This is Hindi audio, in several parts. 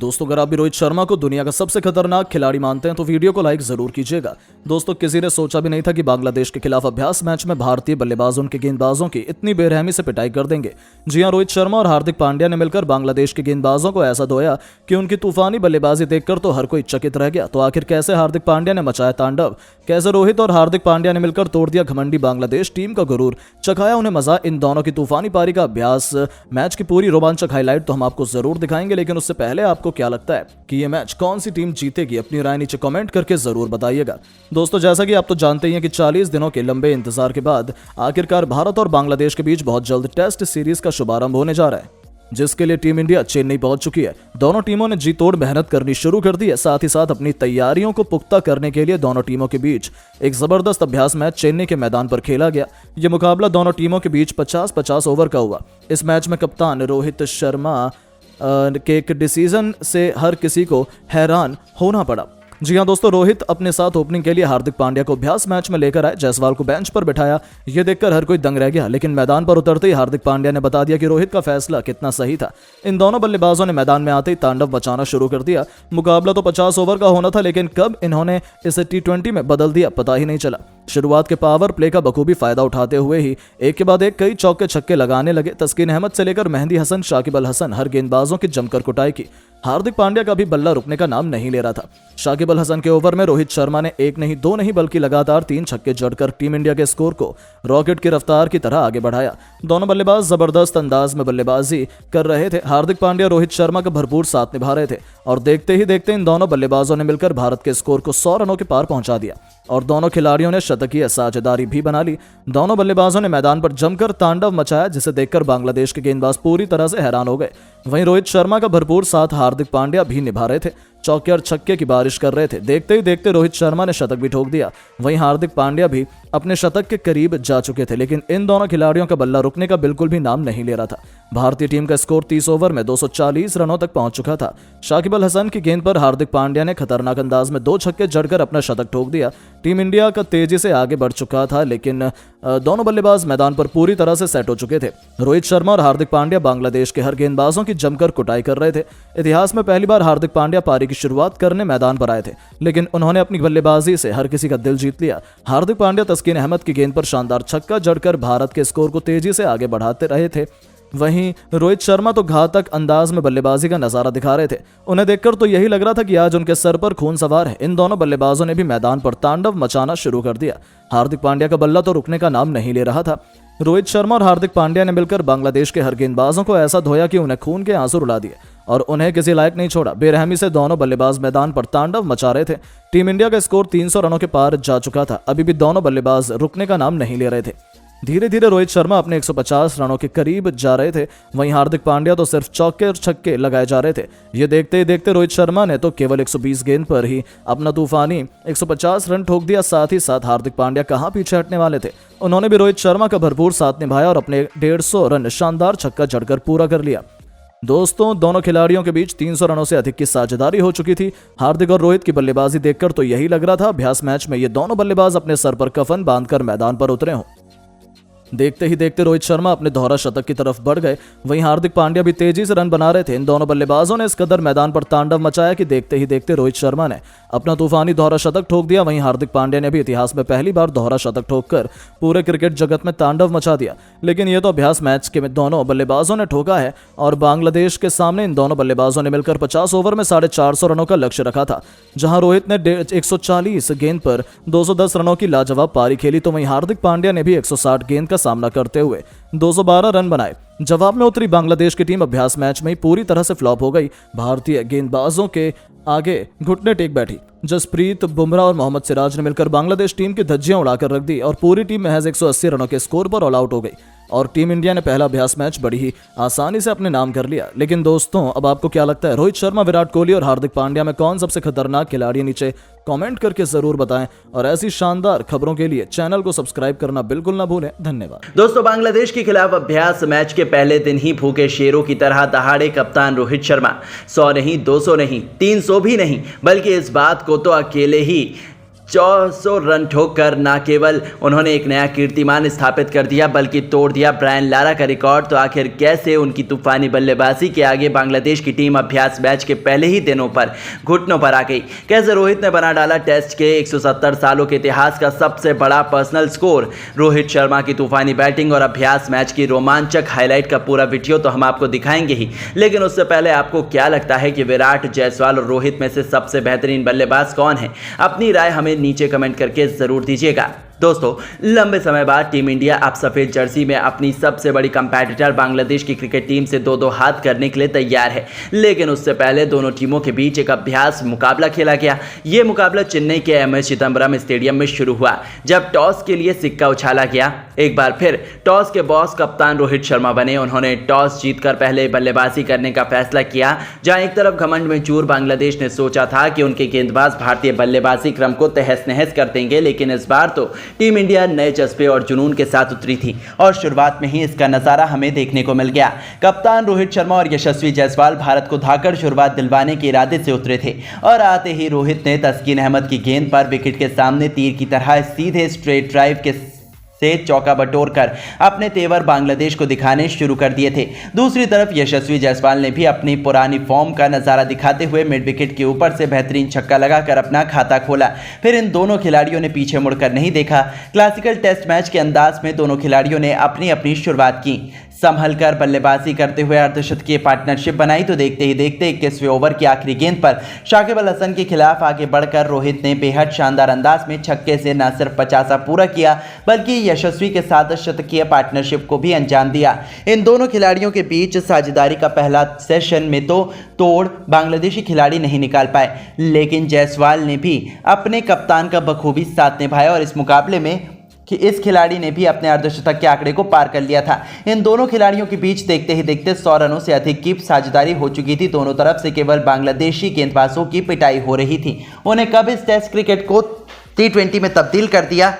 दोस्तों, अगर आप भी रोहित शर्मा को दुनिया का सबसे खतरनाक खिलाड़ी मानते हैं तो वीडियो को लाइक जरूर कीजिएगा। दोस्तों, किसी ने सोचा भी नहीं था कि बांग्लादेश के खिलाफ अभ्यास मैच में भारतीय बल्लेबाज उनके गेंदबाजों की इतनी बेरहमी से पिटाई कर देंगे। जी हां, रोहित शर्मा और हार्दिक पांड्या ने मिलकर बांग्लादेश के गेंदबाजों को ऐसा धोया कि उनकी तूफानी बल्लेबाजी देखकर तो हर कोई चकित रह गया। तो आखिर कैसे हार्दिक पांड्या ने मचाया तांडव, कैसे रोहित और हार्दिक पांड्या ने मिलकर तोड़ दिया घमंडी बांग्लादेश टीम का गुरूर, चखाया उन्हें मजा। इन दोनों की तूफानी पारी का अभ्यास मैच की पूरी रोमांचक हाईलाइट तो हम आपको जरूर दिखाएंगे, लेकिन उससे पहले आपको क्या लगता है कि ये मैच कौन सी टीम जीतेगी? अपनी राय नीचे कमेंट करके जरूर बताइएगा। दोस्तों, जैसा कि आप तो जानते ही हैं कि 40 दिनों के लंबे इंतजार के बाद आखिरकार भारत और बांग्लादेश के बीच बहुत जल्द टेस्ट सीरीज का शुभारंभ होने जा रहा है, जिसके लिए टीम इंडिया चेन्नई पहुंच चुकी है। दोनों टीमों ने जी तोड़ मेहनत करनी शुरू कर दी है। साथ ही साथ अपनी तैयारियों को पुख्ता करने के लिए दोनों टीमों के बीच एक जबरदस्त अभ्यास मैच चेन्नई के मैदान पर खेला गया। यह मुकाबला दोनों टीमों के बीच 50-50 ओवर का हुआ। इस मैच में कप्तान रोहित शर्मा के एक डिसीजन से हर किसी को हैरान होना पड़ा। जी हां दोस्तों, रोहित अपने साथ ओपनिंग के लिए हार्दिक पांड्या को अभ्यास मैच में लेकर आए, जायसवाल को बेंच पर बिठाया। यह देखकर हर कोई दंग रह गया, लेकिन मैदान पर उतरते ही हार्दिक पांड्या ने बता दिया कि रोहित का फैसला कितना सही था। इन दोनों बल्लेबाजों ने मैदान में आते ही तांडव मचाना शुरू कर दिया। मुकाबला तो 50 ओवर का होना था, लेकिन कब इन्होंने इसे T20 में बदल दिया पता ही नहीं चला। शुरुआत के पावर प्ले का बखूबी फायदा उठाते हुए ही एक के बाद एक कई चौके छक्के लगाने लगे। तस्कीन अहमद से लेकर मेहंदी हसन, शाकिब अल हसन, हर गेंदबाजों की जमकर कुटाई की। हार्दिक पांड्या का भी बल्ला रुकने का नाम नहीं ले रहा था। शाकिब अल हसन के ओवर में रोहित शर्मा ने एक नहीं दो नहीं बल्कि लगातार 3 छक्के जड़कर टीम इंडिया के स्कोर को रॉकेट की रफ्तार की तरह आगे बढ़ाया। दोनों बल्लेबाज जबरदस्त अंदाज में बल्लेबाजी कर रहे थे। हार्दिक पांड्या रोहित शर्मा का भरपूर साथ निभा रहे थे और देखते ही देखते इन दोनों बल्लेबाजों ने मिलकर भारत के स्कोर को 100 रनों के पार पहुंचा दिया और दोनों खिलाड़ियों ने शतकीय साझेदारी भी बना ली। दोनों बल्लेबाजों ने मैदान पर जमकर तांडव मचाया, जिसे देखकर बांग्लादेश के गेंदबाज पूरी तरह से हैरान हो गए। वहीं रोहित शर्मा का भरपूर साथ हार्दिक पांड्या भी निभा रहे थे, चौके और छक्के की बारिश कर रहे थे। देखते ही देखते रोहित शर्मा ने शतक भी ठोक दिया। वहीं हार्दिक पांड्या भी अपने शतक के करीब जा चुके थे, लेकिन इन दोनों खिलाड़ियों का बल्ला रुकने का बिल्कुल भी नाम नहीं ले रहा था। भारतीय टीम का स्कोर 30 ओवर में 240 रनों तक पहुंच चुका था। शाकिब अल हसन की गेंद पर हार्दिक पांड्या ने खतरनाक अंदाज में 2 छक्के जड़कर अपना शतक ठोक दिया। टीम इंडिया का तेजी से आगे बढ़ चुका था, लेकिन दोनों बल्लेबाज मैदान पर पूरी तरह से सेट हो चुके थे। रोहित शर्मा और हार्दिक पांड्या बांग्लादेश के हर गेंदबाजों की जमकर कुटाई कर रहे थे। इतिहास में पहली बार हार्दिक पांड्या पारी की शुरुआत करने मैदान पर आए थे, लेकिन उन्होंने अपनी बल्लेबाजी से हर किसी का दिल जीत लिया। हार्दिक पांड्या तस्कीन अहमद की गेंद पर शानदार छक्का जड़कर भारत के स्कोर को तेजी से आगे बढ़ाते रहे थे। वहीं रोहित शर्मा तो घातक अंदाज में बल्लेबाजी का नजारा दिखा रहे थे। उन्हें देखकर तो यही लग रहा था कि आज उनके सर पर खून सवार है। इन दोनों बल्लेबाजों ने भी मैदान पर तांडव मचाना शुरू कर दिया। हार्दिक पांड्या का बल्ला तो रुकने का नाम नहीं ले रहा था। रोहित शर्मा और हार्दिक पांड्या ने मिलकर बांग्लादेश के हर गेंदबाजों को ऐसा धोया कि उन्हें खून के आंसू रुला दिए और उन्हें किसी लायक नहीं छोड़ा। बेरहमी से दोनों बल्लेबाज मैदान पर तांडव मचा रहे थे। टीम इंडिया का स्कोर 300 रनों के पार जा चुका था। अभी भी दोनों बल्लेबाज रुकने का नाम नहीं ले रहे थे। धीरे धीरे रोहित शर्मा अपने 150 रनों के करीब जा रहे थे। वहीं हार्दिक पांड्या तो सिर्फ चौके और छक्के लगाए जा रहे थे। ये देखते ही देखते रोहित शर्मा ने तो केवल 120 गेंद पर ही अपना तूफानी 150 रन ठोक दिया। साथ ही साथ हार्दिक पांड्या कहां पीछे हटने वाले थे, उन्होंने भी रोहित शर्मा का भरपूर साथ निभाया और अपने 150 रन शानदार छक्का जड़कर पूरा कर लिया। दोस्तों, दोनों खिलाड़ियों के बीच 300 रनों से अधिक की साझेदारी हो चुकी थी। हार्दिक और रोहित की बल्लेबाजी देखकर तो यही लग रहा था अभ्यास मैच में ये दोनों बल्लेबाज अपने सर पर कफन बांधकर मैदान पर उतरे हों। देखते ही देखते रोहित शर्मा अपने दोहरा शतक की तरफ बढ़ गए। वहीं हार्दिक पांड्या भी तेजी से रन बना रहे थे। इन दोनों बल्लेबाजों ने इस कदर मैदान पर तांडव मचाया कि देखते ही देखते रोहित शर्मा ने अपना तूफानी दोहरा शतक ठोक दिया। वहीं हार्दिक पांड्या ने भी इतिहास में पहली बार दोहरा शतक ठोककर पूरे क्रिकेट जगत में तांडव मचा दिया। लेकिन यह तो अभ्यास मैच के दोनों बल्लेबाजों ने ठोका है और बांग्लादेश के सामने इन दोनों बल्लेबाजों ने मिलकर 50 ओवर में 450 रनों का लक्ष्य रखा था। जहां रोहित ने 140 गेंद पर 210 रनों की लाजवाब पारी खेली, तो वहीं हार्दिक पांड्या ने भी 160 गेंद का सामना करते हुए 212 रन बनाए। जवाब में उतरी बांग्लादेश की टीम अभ्यास मैच में ही पूरी तरह से फ्लॉप हो गई। भारतीय गेंदबाजों के आगे घुटने टेक बैठी। जसप्रीत बुमराह और मोहम्मद सिराज ने मिलकर बांग्लादेश टीम की धज्जियां उड़ाकर रख दी और पूरी टीम महज 180 रनों के स्कोर पर ऑल आउट हो गई और टीम इंडिया ने पहला अभ्यास मैच बड़ी ही आसानी से अपने नाम कर लिया। लेकिन दोस्तों, अब आपको क्या लगता है, रोहित शर्मा, विराट कोहली और हार्दिक पांड्या में कौन सबसे खतरनाक खिलाड़ी? नीचे कमेंट करके जरूर बताएं और ऐसी शानदार खबरों के लिए चैनल को सब्सक्राइब करना बिल्कुल ना भूलें। धन्यवाद। दोस्तों, बांग्लादेश के खिलाफ अभ्यास मैच के पहले दिन ही भूखे शेरों की तरह दहाड़े कप्तान रोहित शर्मा 100 नहीं, 200 नहीं, 300 भी नहीं, बल्कि इस बात को तो अकेले ही 400 रन ठोककर न केवल उन्होंने एक नया कीर्तिमान स्थापित कर दिया बल्कि तोड़ दिया ब्रायन लारा का रिकॉर्ड। तो आखिर कैसे उनकी तूफानी बल्लेबाजी के आगे बांग्लादेश की टीम अभ्यास मैच के पहले ही दिनों पर घुटनों पर आ गई? कैसे रोहित ने बना डाला टेस्ट के 170 सालों के इतिहास का सबसे बड़ा पर्सनल स्कोर? रोहित शर्मा की तूफानी बैटिंग और अभ्यास मैच की रोमांचक हाईलाइट का पूरा वीडियो तो हम आपको दिखाएंगे ही, लेकिन उससे पहले आपको क्या लगता है कि विराट, जायसवाल और रोहित में से सबसे बेहतरीन बल्लेबाज कौन है? अपनी राय हमें नीचे कमेंट करके जरूर दीजिएगा। दोस्तों, लंबे समय बाद टीम इंडिया अब सफेद जर्सी में अपनी सबसे बड़ी कंपेटिटर बांग्लादेश की क्रिकेट टीम से दो हाथ करने के लिए तैयार है, लेकिन उससे पहले दोनों टीमों के बीच एक अभ्यास मुकाबला खेला गया। यह मुकाबला चेन्नई के MS चिदम्बरम स्टेडियम में शुरू हुआ, जब टॉस के लिए सिक्का उछाला गया। एक बार फिर टॉस के बॉस कप्तान रोहित शर्मा बने। उन्होंने टॉस जीतकर पहले बल्लेबाजी करने का फैसला किया। जहां एक तरफ घमंड में चूर बांग्लादेश ने सोचा था कि उनके गेंदबाज भारतीय बल्लेबाजी क्रम को तहस नहस कर देंगे, लेकिन इस बार तो टीम इंडिया नए जज्बे और जुनून के साथ उतरी थी और शुरुआत में ही इसका नजारा हमें देखने को मिल गया। कप्तान रोहित शर्मा और यशस्वी जायसवाल भारत को धाकड़ शुरुआत दिलवाने के इरादे से उतरे थे और आते ही रोहित ने तस्कीन अहमद की गेंद पर विकेट के सामने तीर की तरह सीधे स्ट्रेट ड्राइव के से चौका बटोरकर अपने तेवर बांग्लादेश को दिखाने शुरू कर दिए थे। दूसरी तरफ यशस्वी जायसवाल ने भी अपनी पुरानी फॉर्म का नजारा दिखाते हुए मिड विकेट के ऊपर से बेहतरीन छक्का लगाकर अपना खाता खोला। फिर इन दोनों खिलाड़ियों ने पीछे मुड़कर नहीं देखा। क्लासिकल टेस्ट मैच के अंदाज में दोनों खिलाड़ियों ने अपनी अपनी शुरुआत की। संभल कर बल्लेबाजी करते हुए अर्धशतकीय पार्टनरशिप बनाई तो देखते ही देखते 21वें ओवर की आखिरी गेंद पर शाकिब अल हसन के खिलाफ आगे बढ़कर रोहित ने बेहद शानदार अंदाज में छक्के से न सिर्फ 50 पूरा किया बल्कि यशस्वी के साथ शतकीय पार्टनरशिप को भी अंजाम दिया। इन दोनों खिलाड़ियों के बीच साझेदारी का पहला सेशन में तो तोड़ बांग्लादेशी खिलाड़ी नहीं निकाल पाए, लेकिन जायसवाल ने भी अपने कप्तान का बखूबी साथ निभाया और इस मुकाबले में कि इस खिलाड़ी ने भी अपने अर्धशतक के आंकड़े को पार कर लिया था। इन दोनों खिलाड़ियों के बीच देखते ही देखते 100 रनों से अधिक की साझेदारी हो चुकी थी। दोनों तरफ से केवल बांग्लादेशी गेंदबाजों की पिटाई हो रही थी। उन्हें कब इस टेस्ट क्रिकेट को T20 में तब्दील कर दिया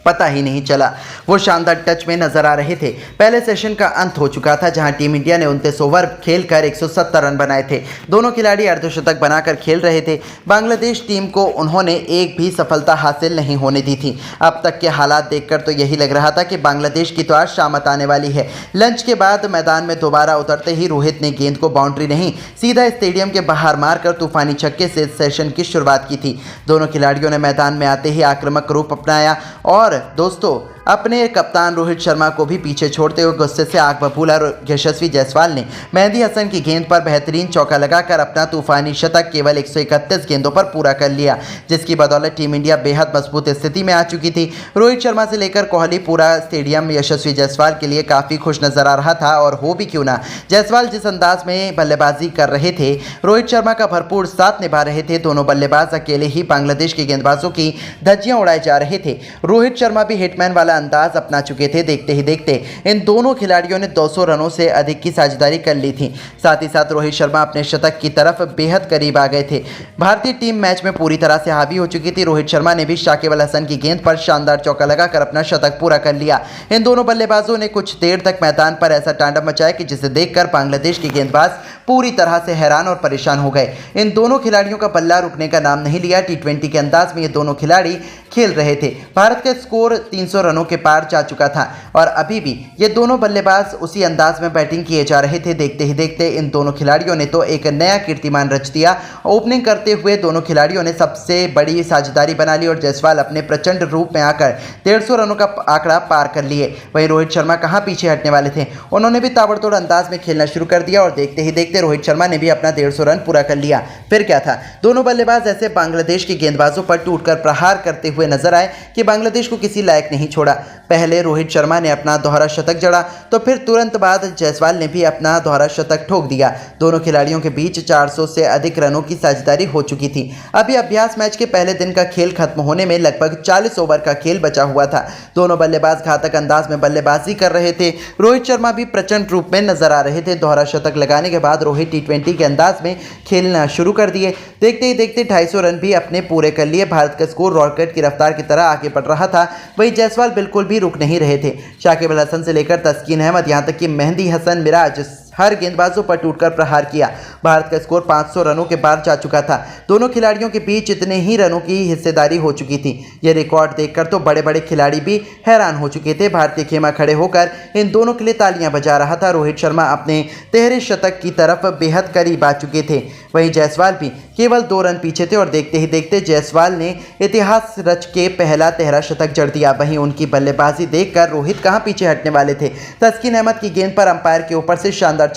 पता ही नहीं चला। वो शानदार टच में नजर आ रहे थे। पहले सेशन का अंत हो चुका था जहां टीम इंडिया ने 29 ओवर खेलकर 170 रन बनाए थे। दोनों खिलाड़ी अर्धशतक बनाकर खेल रहे थे। बांग्लादेश टीम को उन्होंने एक भी सफलता हासिल नहीं होने दी थी। अब तक के हालात देखकर तो यही लग रहा था कि बांग्लादेश की तो आज शामत आने वाली है। लंच के बाद मैदान में दोबारा उतरते ही रोहित ने गेंद को बाउंड्री नहीं सीधा स्टेडियम के बाहर मारकर तूफानी छक्के से सेशन की शुरुआत की थी। दोनों खिलाड़ियों ने मैदान में आते ही आक्रामक रूप अपनाया और दोस्तों अपने कप्तान रोहित शर्मा को भी पीछे छोड़ते हुए गुस्से से आग बबूला यशस्वी जायसवाल ने मेहदी हसन की गेंद पर बेहतरीन चौका लगाकर अपना तूफानी शतक केवल 131 गेंदों पर पूरा कर लिया, जिसकी बदौलत टीम इंडिया बेहद मजबूत स्थिति में आ चुकी थी। रोहित शर्मा से लेकर कोहली पूरा स्टेडियम यशस्वी जायसवाल के लिए काफ़ी खुश नजर आ रहा था और हो भी क्यों ना। जायसवाल जिस अंदाज में बल्लेबाजी कर रहे थे, रोहित शर्मा का भरपूर साथ निभा रहे थे। दोनों बल्लेबाज अकेले ही बांग्लादेश के गेंदबाजों की धज्जियां उड़ाए जा रहे थे। रोहित शर्मा भी हिटमैन वाला अंदाज अपना चुके थे। देखते ही देखते इन दोनों खिलाड़ियों ने 200 रनों से अधिक की साझेदारी कर ली थी। साथ ही साथ रोहित शर्मा अपने शतक की तरफ बेहद करीब आ गए थे। भारतीय टीम मैच में पूरी तरह से हावी हो चुकी थी। रोहित शर्मा ने भी शाकिब अल हसन की गेंद पर शानदार चौका लगाकर अपना शतक पूरा कर लिया। इन दोनों बल्लेबाजों ने कुछ देर तक मैदान पर ऐसा तांडव मचाया कि जिसे देखकर बांग्लादेश के गेंदबाज पूरी तरह से हैरान और परेशान हो गए। इन दोनों खिलाड़ियों का बल्ला रुकने का नाम नहीं लिया। T20 के अंदाज में ये दोनों खिलाड़ी खेल रहे थे। भारत का स्कोर 300 रनों के पार जा चुका था और अभी भी ये दोनों बल्लेबाज उसी अंदाज में बैटिंग किए जा रहे थे। देखते ही देखते इन दोनों खिलाड़ियों ने तो एक नया कीर्तिमान रच दिया। ओपनिंग करते हुए दोनों खिलाड़ियों ने सबसे बड़ी साझेदारी बना ली और जायसवाल अपने प्रचंड रूप में आकर 150 रनों का आंकड़ा पार कर लिए। वहीं रोहित शर्मा कहां पीछे हटने वाले थे, उन्होंने भी ताबड़तोड़ अंदाज में खेलना शुरू कर दिया और देखते ही देखते रोहित शर्मा ने भी अपना 150 रन पूरा कर लिया। फिर क्या था, दोनों बल्लेबाज ऐसे बांग्लादेश के गेंदबाजों पर टूटकर प्रहार करते हुए नजर आए कि बांग्लादेश को किसी लायक नहीं छोड़ा। पहले रोहित शर्मा ने अपना दोहरा शतक जड़ा तो फिर तुरंत बाद जायसवाल ने भी अपना दोहरा शतक ठोक दिया। दोनों खिलाड़ियों के बीच 400 से अधिक रनों की साझेदारी हो चुकी थी। अभी अभ्यास मैच के पहले दिन का खेल खत्म होने में लगभग 40 ओवर का खेल बचा हुआ था। दोनों बल्लेबाज घातक अंदाज में बल्लेबाजी कर रहे थे। रोहित शर्मा भी प्रचंड रूप में नजर आ रहे थे। दोहरा शतक लगाने के बाद रोहित T20 के अंदाज में खेलना शुरू कर दिए। देखते ही देखते 250 रन भी अपने पूरे कर लिए। भारत का स्कोर रॉकेट की रफ्तार की तरह आगे बढ़ रहा था। वहीं जायसवाल बिल्कुल भी रुक नहीं रहे थे। शाकिब अल हसन से लेकर तस्कीन अहमद, यहां तक कि मेहदी हसन, मिराज, हर गेंदबाजों पर टूटकर प्रहार किया। भारत का स्कोर 500 रनों के पार जा चुका था। दोनों खिलाड़ियों के बीच इतने ही रनों की हिस्सेदारी हो चुकी थी। यह रिकॉर्ड देखकर तो बड़े बड़े खिलाड़ी भी हैरान हो चुके थे। भारतीय खेमा खड़े होकर इन दोनों के लिए तालियां बजा रहा था। रोहित शर्मा अपने 13 शतक की तरफ बेहद करीब आ चुके थे। वहीं जायसवाल भी केवल 2 रन पीछे थे और देखते ही देखते जायसवाल ने इतिहास रच के पहला 13 शतक जड़ दिया। वहीं उनकी बल्लेबाजी देखकर रोहित कहां पीछे हटने वाले थे। तस्किन अहमद की गेंद पर अंपायर के ऊपर से शानदार